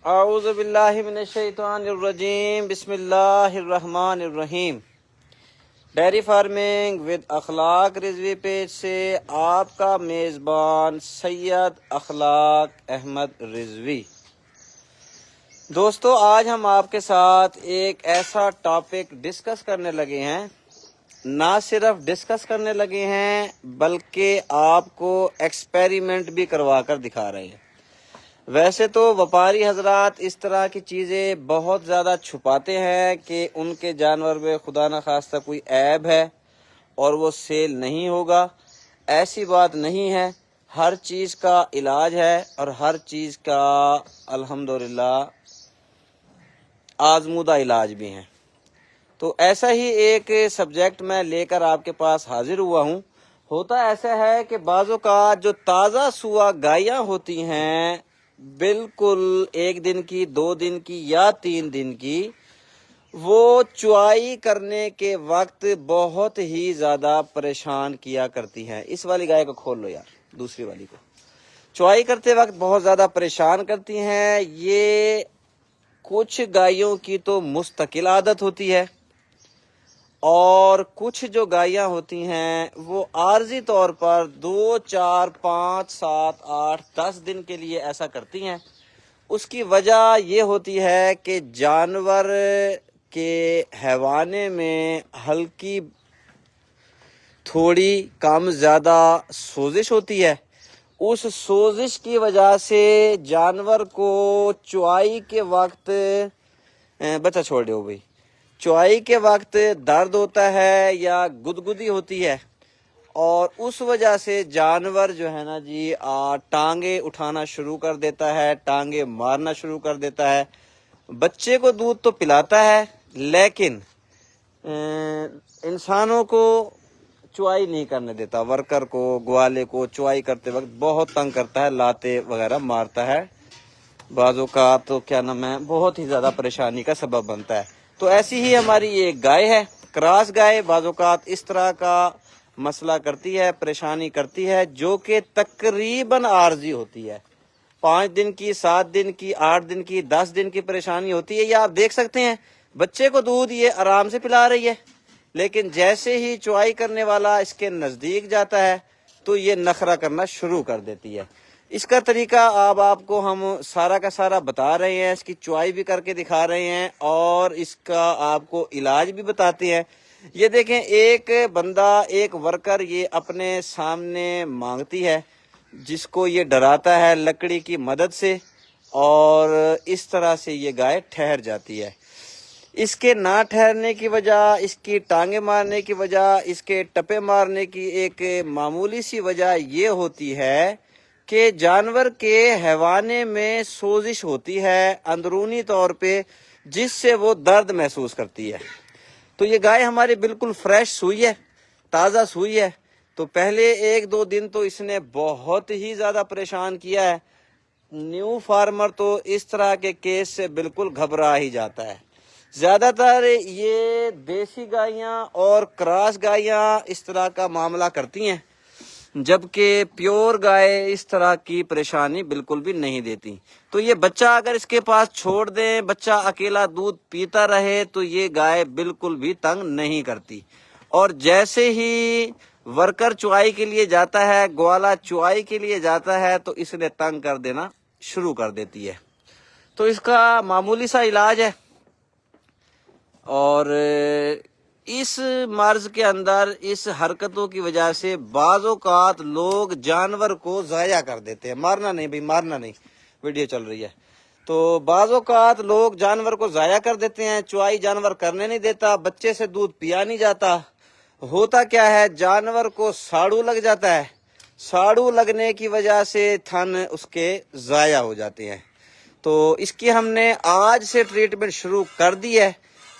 اعوذ باللہ من الشیطان الرجیم بسم اللہ الرحمن الرحیم۔ ڈیری فارمنگ ود اخلاق رضوی پیج سے آپ کا میزبان سید اخلاق احمد رضوی۔ دوستو، آج ہم آپ کے ساتھ ایک ایسا ٹاپک ڈسکس کرنے لگے ہیں، نہ صرف ڈسکس کرنے لگے ہیں بلکہ آپ کو ایکسپیریمنٹ بھی کروا کر دکھا رہے ہیں۔ ویسے تو وپاری حضرات اس طرح کی چیزیں بہت زیادہ چھپاتے ہیں کہ ان کے جانور میں خدا نخواستہ کوئی عیب ہے اور وہ سیل نہیں ہوگا۔ ایسی بات نہیں ہے، ہر چیز کا علاج ہے اور ہر چیز کا الحمدللہ آزمودہ علاج بھی ہیں۔ تو ایسا ہی ایک سبجیکٹ میں لے کر آپ کے پاس حاضر ہوا ہوں۔ ہوتا ایسا ہے کہ بعض اوقات جو تازہ سوا گائیاں ہوتی ہیں، بالکل 1 دن کی 2 دن کی یا 3 دن کی، وہ چوائی کرنے کے وقت بہت ہی زیادہ پریشان کیا کرتی ہیں۔ اس والی گائے کو کھول لو یار، دوسری والی کو۔ چوائی کرتے وقت بہت زیادہ پریشان کرتی ہیں۔ یہ کچھ گائیوں کی تو مستقل عادت ہوتی ہے اور کچھ جو گائیاں ہوتی ہیں وہ عارضی طور پر 2 4 5 7 8 10 دن کے لیے ایسا کرتی ہیں۔ اس کی وجہ یہ ہوتی ہے کہ جانور کے حیوانے میں ہلکی تھوڑی کم زیادہ سوزش ہوتی ہے۔ اس سوزش کی وجہ سے جانور کو چوائی کے وقت بچہ چھوڑ دو بھائی، چوائی کے وقت درد ہوتا ہے یا گدگدی ہوتی ہے، اور اس وجہ سے جانور جو ہے نا جی ٹانگیں اٹھانا شروع کر دیتا ہے، ٹانگیں مارنا شروع کر دیتا ہے۔ بچے کو دودھ تو پلاتا ہے لیکن انسانوں کو چوائی نہیں کرنے دیتا، ورکر کو، گوالے کو چوائی کرتے وقت بہت تنگ کرتا ہے، لاتے وغیرہ مارتا ہے، بعض اوقات تو کیا نام ہے بہت ہی زیادہ پریشانی کا سبب بنتا ہے۔ تو ایسی ہی ہماری یہ گائے ہے، کراس گائے، بعض اوقات اس طرح کا مسئلہ کرتی ہے، پریشانی کرتی ہے، جو کہ تقریباً عارضی ہوتی ہے۔ 5 دن کی، 7 دن کی، 8 دن کی، 10 دن کی پریشانی ہوتی ہے۔ یہ آپ دیکھ سکتے ہیں، بچے کو دودھ یہ آرام سے پلا رہی ہے، لیکن جیسے ہی چوائی کرنے والا اس کے نزدیک جاتا ہے تو یہ نخرہ کرنا شروع کر دیتی ہے۔ اس کا طریقہ آپ کو ہم سارا کا سارا بتا رہے ہیں، اس کی چوائی بھی کر کے دکھا رہے ہیں اور اس کا آپ کو علاج بھی بتاتے ہیں۔ یہ دیکھیں، ایک بندہ، ایک ورکر یہ اپنے سامنے مانگتی ہے، جس کو یہ ڈراتا ہے لکڑی کی مدد سے، اور اس طرح سے یہ گائے ٹھہر جاتی ہے۔ اس کے نہ ٹھہرنے کی وجہ، اس کی ٹانگیں مارنے کی وجہ، اس کے ٹپے مارنے کی ایک معمولی سی وجہ یہ ہوتی ہے کہ جانور کے حیوانے میں سوزش ہوتی ہے اندرونی طور پہ، جس سے وہ درد محسوس کرتی ہے۔ تو یہ گائے ہماری بالکل فریش سوئی ہے، تازہ سوئی ہے۔ تو پہلے 1 2 دن تو اس نے بہت ہی زیادہ پریشان کیا ہے۔ نیو فارمر تو اس طرح کے کیس سے بالکل گھبرا ہی جاتا ہے۔ زیادہ تر یہ دیسی گائیاں اور کراس گائیاں اس طرح کا معاملہ کرتی ہیں، جبکہ پیور گائے اس طرح کی پریشانی بالکل بھی نہیں دیتی۔ تو یہ بچہ اگر اس کے پاس چھوڑ دیں، بچہ اکیلا دودھ پیتا رہے، تو یہ گائے بالکل بھی تنگ نہیں کرتی، اور جیسے ہی ورکر چوائی کے لیے جاتا ہے، گوالا چوائی کے لیے جاتا ہے، تو اس نے تنگ کر دینا شروع کر دیتی ہے۔ تو اس کا معمولی سا علاج ہے، اور اس مرض کے اندر اس حرکتوں کی وجہ سے بعض اوقات لوگ جانور کو ضائع کر دیتے ہیں۔ مارنا نہیں بھائی، مارنا نہیں، ویڈیو چل رہی ہے۔ تو بعض اوقات لوگ جانور کو ضائع کر دیتے ہیں، چوائی جانور کرنے نہیں دیتا، بچے سے دودھ پیا نہیں جاتا۔ ہوتا کیا ہے، جانور کو ساڑو لگ جاتا ہے، ساڑو لگنے کی وجہ سے تھن اس کے ضائع ہو جاتے ہیں۔ تو اس کی ہم نے آج سے ٹریٹمنٹ شروع کر دی ہے۔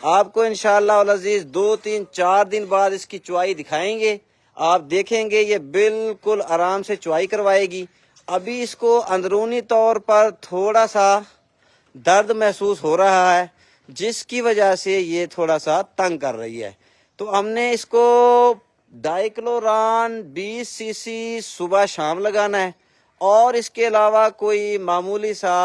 آپ کو انشاءاللہ العزیز 2 3 4 دن بعد اس کی چوائی دکھائیں گے، آپ دیکھیں گے یہ بالکل آرام سے چوائی کروائے گی۔ ابھی اس کو اندرونی طور پر تھوڑا سا درد محسوس ہو رہا ہے، جس کی وجہ سے یہ تھوڑا سا تنگ کر رہی ہے۔ تو ہم نے اس کو ڈائکلوران 20 cc صبح شام لگانا ہے، اور اس کے علاوہ کوئی معمولی سا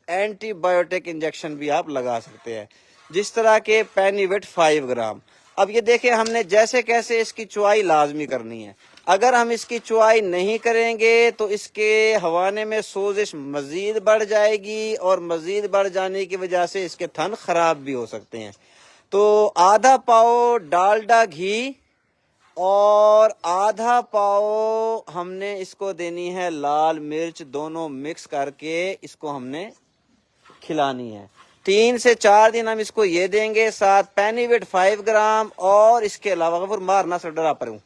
اینٹی بایوٹک انجیکشن بھی آپ لگا سکتے ہیں، جس طرح کے پینیوٹ 5 گرام۔ اب یہ دیکھیں ہم نے جیسے کیسے اس کی چوائی لازمی کرنی ہے۔ اگر ہم اس کی چوائی نہیں کریں گے تو اس کے حوانے میں سوزش مزید بڑھ جائے گی، اور مزید بڑھ جانے کی وجہ سے اس کے تھن خراب بھی ہو سکتے ہیں۔ تو آدھا پاؤ ڈالڈا گھی اور آدھا پاؤ ہم نے اس کو دینی ہے لال مرچ، دونوں مکس کر کے اس کو ہم نے کھلانی ہے۔ 3 سے 4 دن ہم اس کو یہ دیں گے، ساتھ پینیوٹ 5 گرام، اور اس کے علاوہ غفور مارنا سے ڈرا پر ہوں،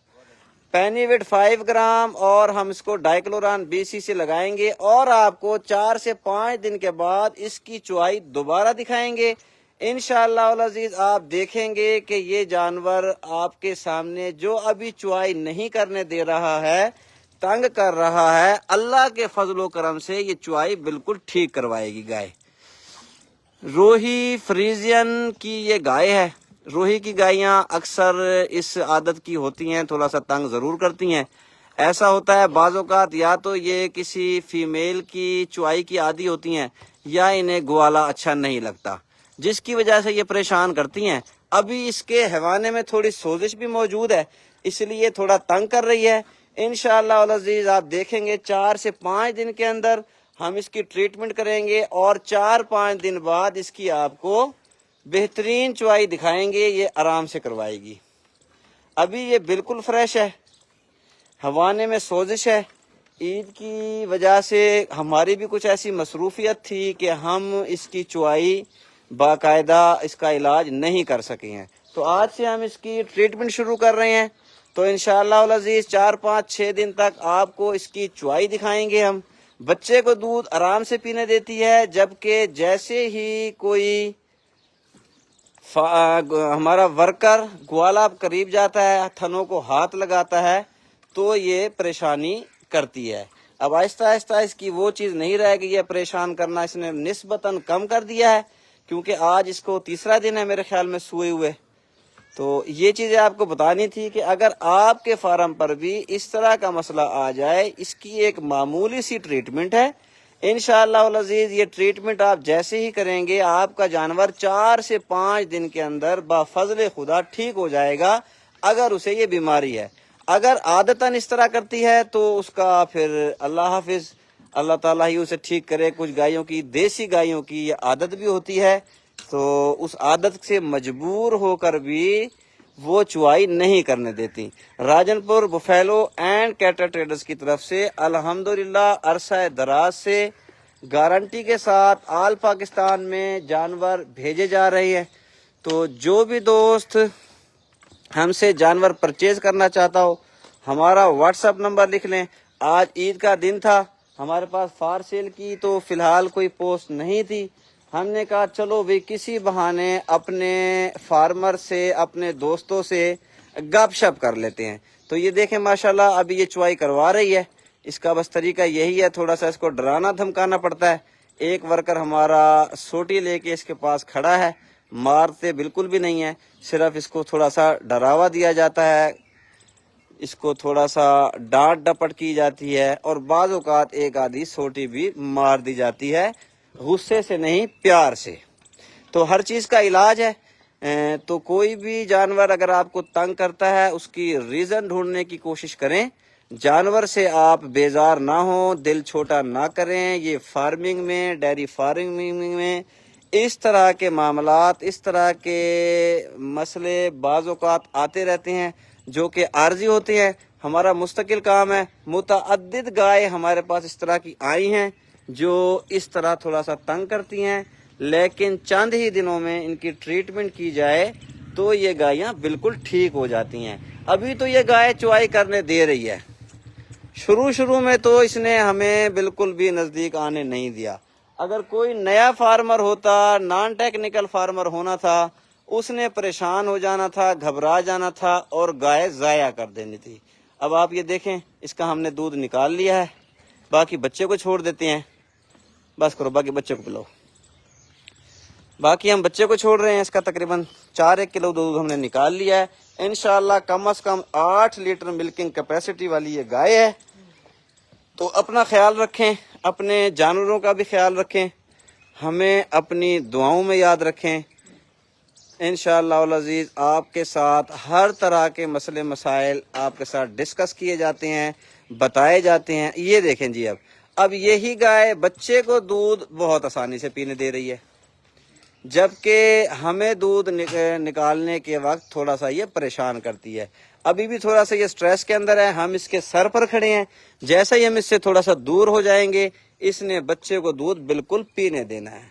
پینیوٹ 5 گرام، اور ہم اس کو ڈائکلوران BC سے لگائیں گے، اور آپ کو 4 سے 5 دن کے بعد اس کی چوائی دوبارہ دکھائیں گے۔ انشاءاللہ العزیز آپ دیکھیں گے کہ یہ جانور آپ کے سامنے جو ابھی چوائی نہیں کرنے دے رہا ہے، تنگ کر رہا ہے، اللہ کے فضل و کرم سے یہ چوائی بالکل ٹھیک کروائے گی گائے۔ روہی فریزین کی یہ گائے ہے۔ روہی کی گائیاں اکثر اس عادت کی ہوتی ہیں، تھوڑا سا تنگ ضرور کرتی ہیں۔ ایسا ہوتا ہے بعض اوقات یا تو یہ کسی فیمیل کی چوائی کی عادی ہوتی ہیں، یا انہیں گوالا اچھا نہیں لگتا، جس کی وجہ سے یہ پریشان کرتی ہیں۔ ابھی اس کے حیوانے میں تھوڑی سوزش بھی موجود ہے، اس لیے تھوڑا تنگ کر رہی ہے۔ انشاءاللہ العزیز آپ دیکھیں گے 4 سے 5 دن کے اندر ہم اس کی ٹریٹمنٹ کریں گے، اور 4-5 دن بعد اس کی آپ کو بہترین چوائی دکھائیں گے، یہ آرام سے کروائے گی۔ ابھی یہ بالکل فریش ہے، حوانے میں سوزش ہے۔ عید کی وجہ سے ہماری بھی کچھ ایسی مصروفیت تھی کہ ہم اس کی چوائی باقاعدہ اس کا علاج نہیں کر سکے ہیں، تو آج سے ہم اس کی ٹریٹمنٹ شروع کر رہے ہیں۔ تو انشاءاللہ العزیز 4-5-6 دن تک آپ کو اس کی چوائی دکھائیں گے ہم۔ بچے کو دودھ آرام سے پینے دیتی ہے، جبکہ جیسے ہی کوئی ہمارا ورکر گوالا قریب جاتا ہے، تھنوں کو ہاتھ لگاتا ہے، تو یہ پریشانی کرتی ہے۔ اب آہستہ آہستہ اس کی وہ چیز نہیں رہے گی، یہ پریشان کرنا اس نے نسبتاً کم کر دیا ہے، کیونکہ آج اس کو 3را دن ہے میرے خیال میں سوئے ہوئے۔ تو یہ چیزیں آپ کو بتانی تھی کہ اگر آپ کے فارم پر بھی اس طرح کا مسئلہ آ جائے، اس کی ایک معمولی سی ٹریٹمنٹ ہے۔ انشاءاللہ العزیز یہ ٹریٹمنٹ آپ جیسے ہی کریں گے، آپ کا جانور 4 سے 5 دن کے اندر بفضل خدا ٹھیک ہو جائے گا، اگر اسے یہ بیماری ہے۔ اگر عادتاً اس طرح کرتی ہے تو اس کا پھر اللہ حافظ، اللہ تعالیٰ ہی اسے ٹھیک کرے۔ کچھ گائیوں کی، دیسی گائیوں کی یہ عادت بھی ہوتی ہے، تو اس عادت سے مجبور ہو کر بھی وہ چوائی نہیں کرنے دیتی۔ راجن پور بفیلو اینڈ کیٹل ٹریڈرز کی طرف سے الحمدللہ عرصہ دراز سے گارنٹی کے ساتھ آل پاکستان میں جانور بھیجے جا رہے ہیں۔ تو جو بھی دوست ہم سے جانور پرچیز کرنا چاہتا ہو، ہمارا واٹس ایپ نمبر لکھ لیں۔ آج عید کا دن تھا، ہمارے پاس فار سیل کی تو فی الحال کوئی پوسٹ نہیں تھی۔ ہم نے کہا چلو بھی کسی بہانے اپنے فارمر سے، اپنے دوستوں سے گپ شپ کر لیتے ہیں۔ تو یہ دیکھیں ماشاءاللہ ابھی یہ چوائی کروا رہی ہے۔ اس کا بس طریقہ یہی ہے، تھوڑا سا اس کو ڈرانا دھمکانا پڑتا ہے۔ ایک ورکر ہمارا سوٹی لے کے اس کے پاس کھڑا ہے، مارتے بالکل بھی نہیں ہے، صرف اس کو تھوڑا سا ڈراوا دیا جاتا ہے، اس کو تھوڑا سا ڈانٹ ڈپٹ کی جاتی ہے، اور بعض اوقات ایک آدھی سوٹی بھی مار دی جاتی ہے، غصے سے نہیں پیار سے۔ تو ہر چیز کا علاج ہے۔ تو کوئی بھی جانور اگر آپ کو تنگ کرتا ہے، اس کی ریزن ڈھونڈنے کی کوشش کریں۔ جانور سے آپ بیزار نہ ہوں، دل چھوٹا نہ کریں۔ یہ فارمنگ میں، ڈیری فارمنگ میں اس طرح کے معاملات، اس طرح کے مسئلے بعض اوقات آتے رہتے ہیں جو کہ عارضی ہوتے ہیں۔ ہمارا مستقل کام ہے۔ متعدد گائے ہمارے پاس اس طرح کی آئی ہیں جو اس طرح تھوڑا سا تنگ کرتی ہیں، لیکن چند ہی دنوں میں ان کی ٹریٹمنٹ کی جائے تو یہ گائیاں بالکل ٹھیک ہو جاتی ہیں۔ ابھی تو یہ گائے چوائی کرنے دے رہی ہے، شروع میں تو اس نے ہمیں بالکل بھی نزدیک آنے نہیں دیا۔ اگر کوئی نیا فارمر ہوتا، نان ٹیکنیکل فارمر ہونا تھا، اس نے پریشان ہو جانا تھا، گھبرا جانا تھا اور گائے ضائع کر دینی تھی۔ اب آپ یہ دیکھیں، اس کا ہم نے دودھ نکال لیا ہے، باقی بچے کو چھوڑ دیتے ہیں۔ بس کرو، باقی بچے کو پلاؤ۔ باقی ہم بچے کو چھوڑ رہے ہیں۔ اس کا تقریباً 4 کلو دودھ ہم نے نکال لیا ہے۔ انشاءاللہ کم از کم 8 لیٹر ملکنگ کیپیسٹی والی یہ گائے ہے۔ تو اپنا خیال رکھیں، اپنے جانوروں کا بھی خیال رکھیں۔ ہمیں اپنی دعاؤں میں یاد رکھیں. انشاءاللہ العزیز آپ کے ساتھ ہر طرح کے مسئلے مسائل آپ کے ساتھ ڈسکس کیے جاتے ہیں، بتائے جاتے ہیں. یہ دیکھیں جی، اب یہی گائے بچے کو دودھ بہت آسانی سے پینے دے رہی ہے، جبکہ ہمیں دودھ نکالنے کے وقت تھوڑا سا یہ پریشان کرتی ہے. ابھی بھی تھوڑا سا یہ سٹریس کے اندر ہے. ہم اس کے سر پر کھڑے ہیں، جیسا ہی ہم اس سے تھوڑا سا دور ہو جائیں گے اس نے بچے کو دودھ بالکل پینے دینا ہے.